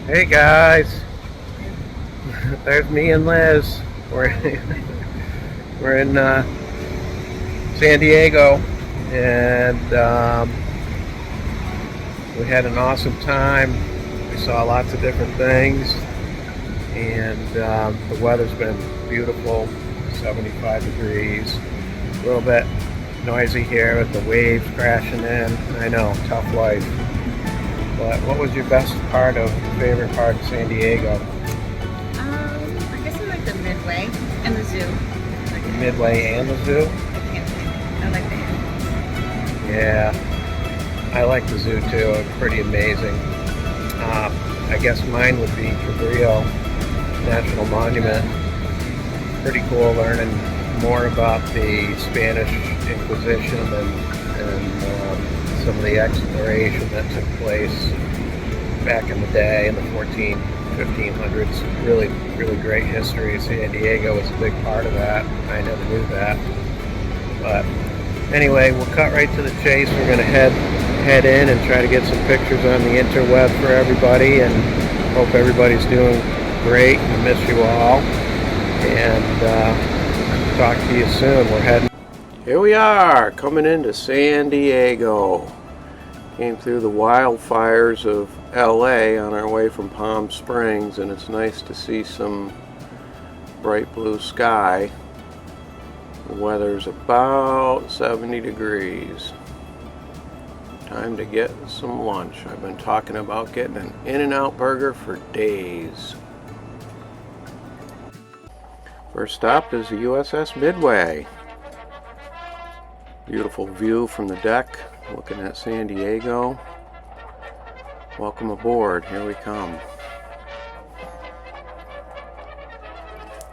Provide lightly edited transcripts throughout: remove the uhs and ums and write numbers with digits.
Hey guys, there's me and Liz. We're we're in San Diego, and we had an awesome time. We saw lots of different things, and the weather's been beautiful, 75 degrees. A little bit noisy here with the waves crashing in. I know, tough life. But what was your best part of, favorite part of San Diego? I guess I like the Midway and the zoo. Like The Midway and the zoo? I can't think. I like the animals. Yeah, I like the zoo too. It's pretty amazing. I guess mine would be Cabrillo National Monument. Pretty cool learning more about the Spanish Inquisition and some of the exploration that took place back in the day in the 1500s. Really, really great history. San Diego was a big part of that. I never knew that. But anyway, we'll cut right to the chase. We're going to head in and try to get some pictures on the interweb for everybody, and hope everybody's doing great. I miss you all, and talk to you soon. We're heading. Here we are, coming into San Diego. Came through the wildfires of LA on our way from Palm Springs, and it's nice to see some bright blue sky. The weather's about 70 degrees. Time to get some lunch. I've been talking about getting an In-N-Out burger for days. First stop is the USS Midway. Beautiful view from the deck, looking at San Diego. Welcome aboard, here we come.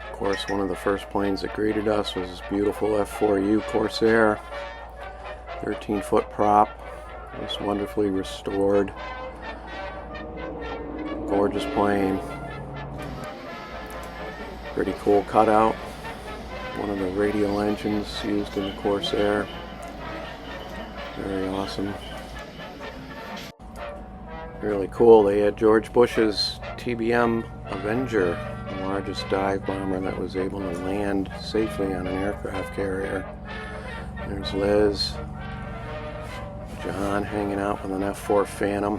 Of course, one of the first planes that greeted us was this beautiful F-4U Corsair, 13-foot prop, just wonderfully restored. Gorgeous plane. Pretty cool cutout. One of the radial engines used in the Corsair. Very awesome. Really cool. They had George Bush's TBM Avenger, the largest dive bomber that was able to land safely on an aircraft carrier. There's Liz, John hanging out with an F-4 Phantom.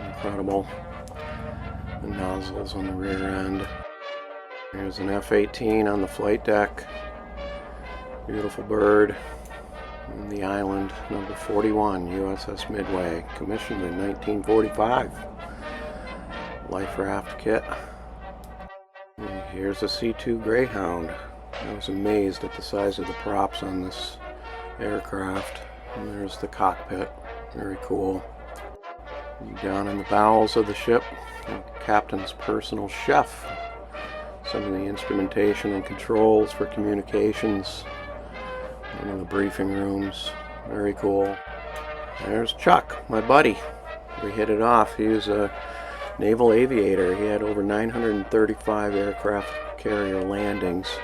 Incredible. The nozzles on the rear end. There's an F-18 on the flight deck. Beautiful bird. And the island, number 41, USS Midway, commissioned in 1945. Life raft kit. And here's a C-2 Greyhound. I was amazed at the size of the props on this aircraft. And there's the cockpit. Very cool. And down in the bowels of the ship, the captain's personal chef. Some of the instrumentation and controls for communications. One of the briefing rooms. Very cool. There's Chuck, my buddy. We hit it off. He was a naval aviator. He had over 935 aircraft carrier landings.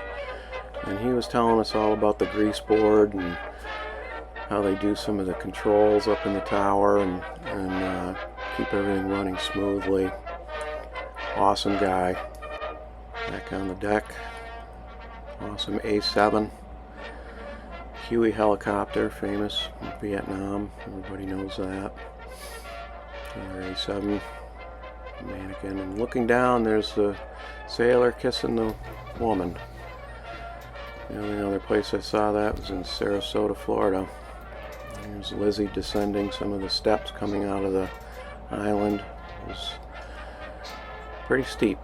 And he was telling us all about the grease board and how they do some of the controls up in the tower and keep everything running smoothly. Awesome guy. Back on the deck. Awesome A7. Huey helicopter, famous in Vietnam. Everybody knows that. Another A7 mannequin. And looking down, there's the sailor kissing the woman. The only other place I saw that was in Sarasota, Florida. There's Lizzie descending some of the steps coming out of the island. It was pretty steep.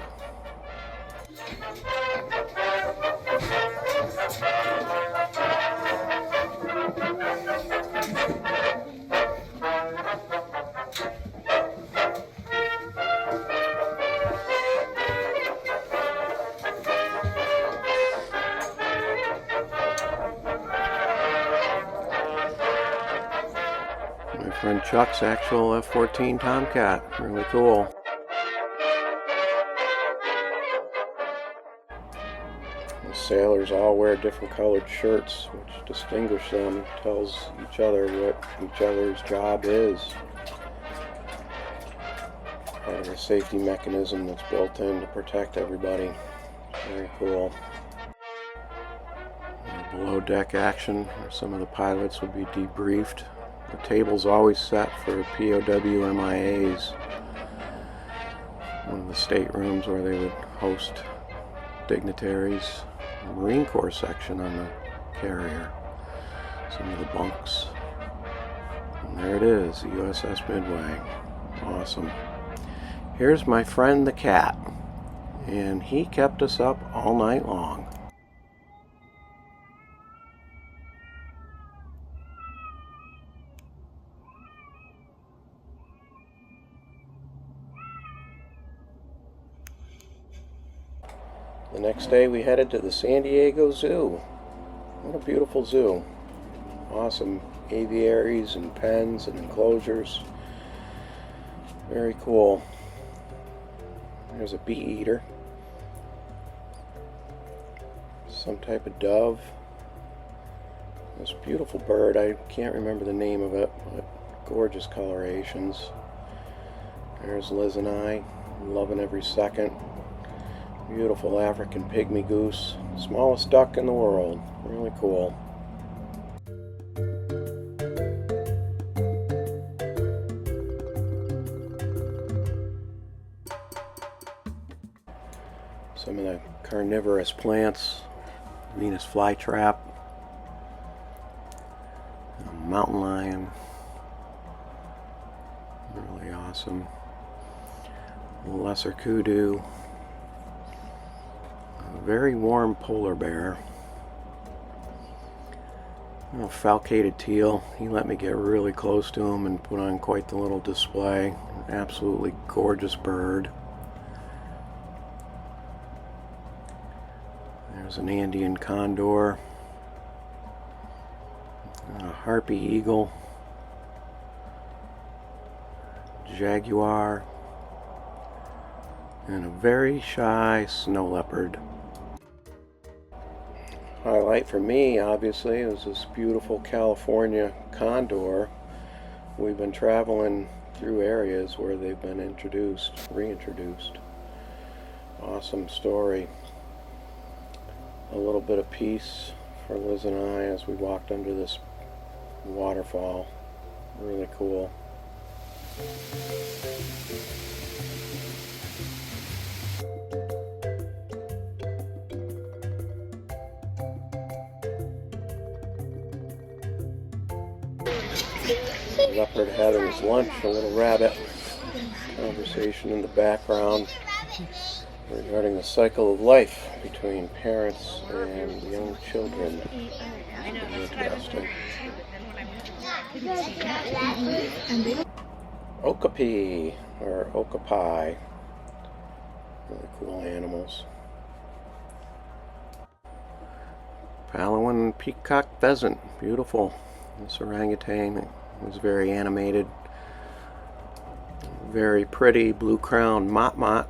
My friend Chuck's actual F-14 Tomcat. Really cool. The sailors all wear different colored shirts, which distinguish them, tells each other what each other's job is. Part of the safety mechanism that's built in to protect everybody. Very cool. Below deck action where some of the pilots would be debriefed. The table's always set for POW MIAs. One of the staterooms where they would host dignitaries. The Marine Corps section on the carrier. Some of the bunks. And there it is, the USS Midway. Awesome. Here's my friend the cat. And he kept us up all night long. The next day we headed to the San Diego Zoo. What a beautiful zoo. Awesome aviaries and pens and enclosures. Very cool. There's a bee eater. Some type of dove. This beautiful bird, I can't remember the name of it, but gorgeous colorations. There's Liz and I, loving every second. Beautiful African pygmy goose. Smallest duck in the world. Really cool. Some of the carnivorous plants. Venus flytrap. A mountain lion. Really awesome. Lesser kudu. Very warm polar bear. A falcated teal. He let me get really close to him and put on quite the little display. Absolutely gorgeous bird. There's an Andean condor. A harpy eagle. Jaguar. And a very shy snow leopard. Highlight for me, obviously, is this beautiful California condor. We've been traveling through areas where they've been reintroduced. Awesome story. A little bit of peace for Liz and I as we walked under this waterfall. Really cool. The leopard having his lunch, a little rabbit. Conversation in the background regarding the cycle of life between parents and young children. Interesting. Okapi, or okapi. Really cool animals. Palawan peacock pheasant, beautiful. This orangutan was very animated. Very pretty blue-crowned motmot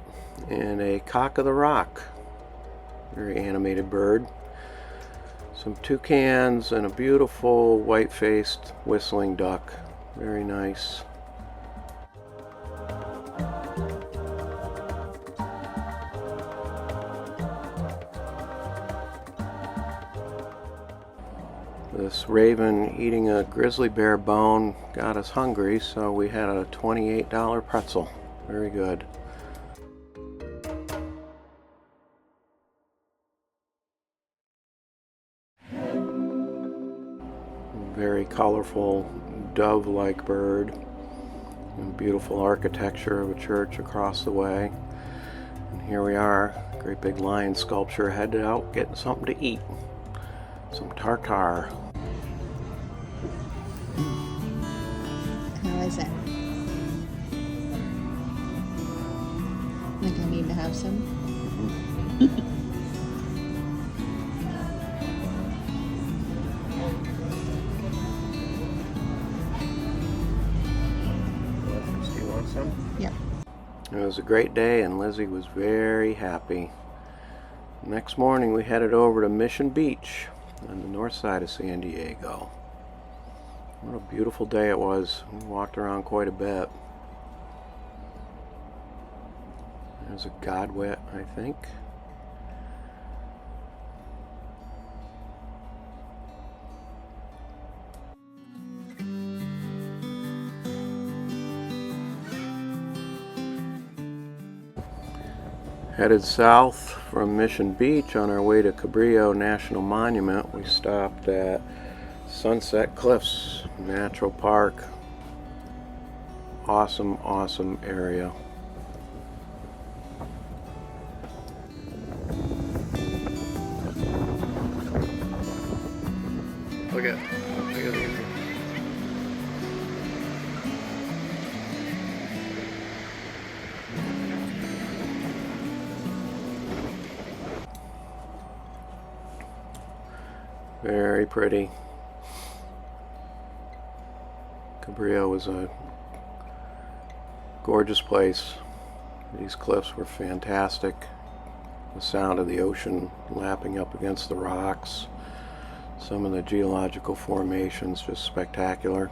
and a cock of the rock. Very animated bird. Some toucans and a beautiful white-faced whistling duck. Very nice. This raven eating a grizzly bear bone got us hungry, so we had a $28 pretzel. Very good. Very colorful dove-like bird. And beautiful architecture of a church across the way. And here we are, great big lion sculpture, headed out getting something to eat. Some tartare. How is it? Think I need to have some? Do you want some? Yep. It was a great day and Lizzie was very happy. Next morning we headed over to Mission Beach on the north side of San Diego. What a beautiful day it was. We walked around quite a bit. There's a godwit, I think. Headed south from Mission Beach on our way to Cabrillo National Monument. We stopped at Sunset Cliffs Natural Park. Awesome, awesome area. Look at these. Very pretty. Cabrillo was a gorgeous place. These cliffs were fantastic. The sound of the ocean lapping up against the rocks. Some of the geological formations just spectacular.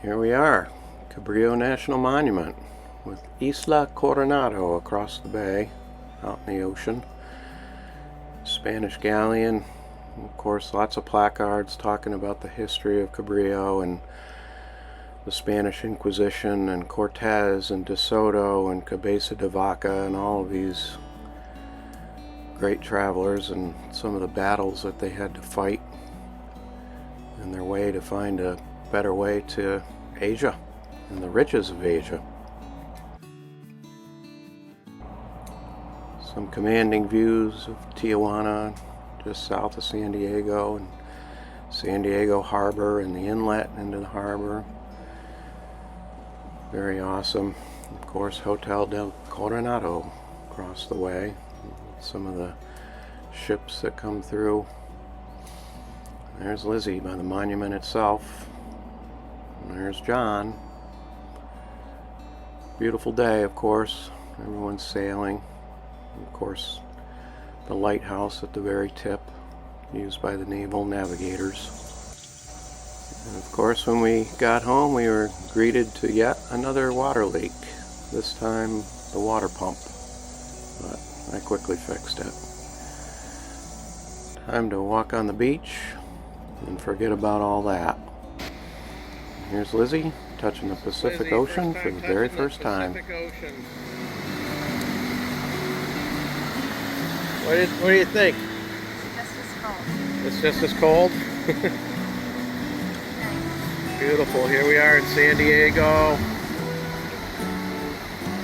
Here we are, Cabrillo National Monument with Isla Coronado across the bay, out in the ocean. Spanish galleon. Of course, lots of placards talking about the history of Cabrillo and the Spanish Inquisition and Cortez and De Soto and Cabeza de Vaca and all of these great travelers and some of the battles that they had to fight in their way to find a better way to Asia and the riches of Asia. Some commanding views of Tijuana, just south of San Diego, and San Diego Harbor and the inlet into the harbor. Very awesome. Of course, Hotel del Coronado across the way. Some of the ships that come through. There's Lizzie by the monument itself. And there's John. Beautiful day, of course. Everyone's sailing. Of course, the lighthouse at the very tip, used by the naval navigators. And of course, when we got home, we were greeted to yet another water leak. This time, the water pump. But I quickly fixed it. Time to walk on the beach and forget about all that. Here's Lizzie touching the Pacific Ocean for the very first time. What do you think? Just as cold. It's just as cold? Beautiful. Here we are in San Diego.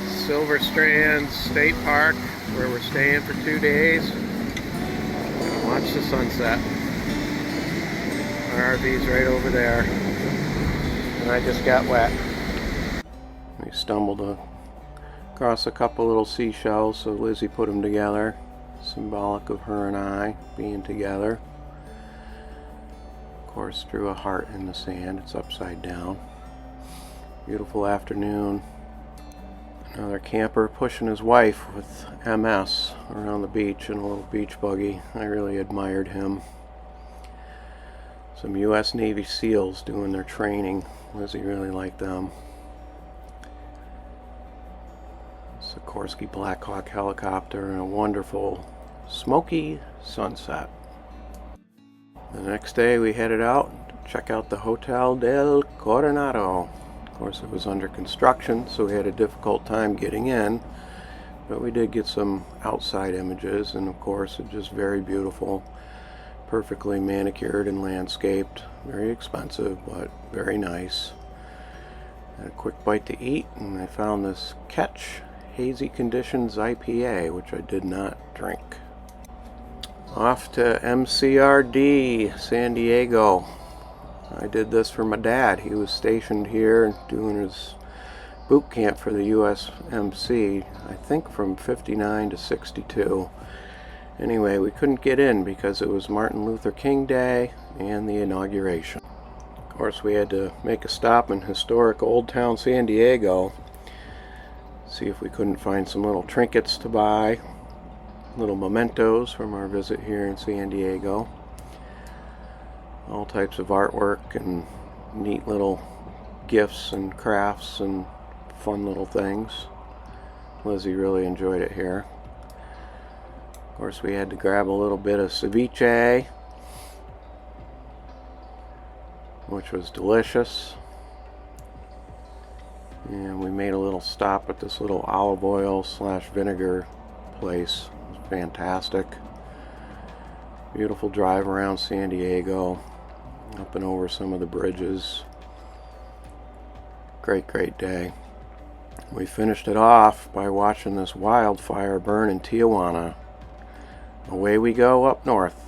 Silver Strand State Park, where we're staying for 2 days. Gonna watch the sunset. Our RV's right over there. And I just got wet. We stumbled across a couple little seashells, so Lizzie put them together. Symbolic of her and I being together. Of course, drew a heart in the sand. It's upside down. Beautiful afternoon. Another camper pushing his wife with MS around the beach in a little beach buggy. I really admired him. Some U.S. Navy SEALs doing their training. Lizzie really liked them. Sikorsky Black Hawk helicopter and a wonderful smoky sunset. The next day we headed out to check out the Hotel del Coronado. Of course, it was under construction, so we had a difficult time getting in, but we did get some outside images, and of course it's just very beautiful, perfectly manicured and landscaped. Very expensive, but very nice. Had a quick bite to eat, and I found this Catch Hazy Conditions IPA, which I did not drink. Off to MCRD, San Diego. I did this for my dad. He was stationed here doing his boot camp for the USMC, I think from 59 to 62. Anyway, we couldn't get in because it was Martin Luther King Day and the inauguration. Of course, we had to make a stop in historic Old Town San Diego, see if we couldn't find some little trinkets to buy, little mementos from our visit here in San Diego. All types of artwork and neat little gifts and crafts and fun little things. Lizzie really enjoyed it here. Of course, we had to grab a little bit of ceviche, which was delicious. And we made a little stop at this little olive oil / vinegar place. It was fantastic. Beautiful drive around San Diego, up and over some of the bridges. Great day. We finished it off by watching this wildfire burn in Tijuana. Away we go up north.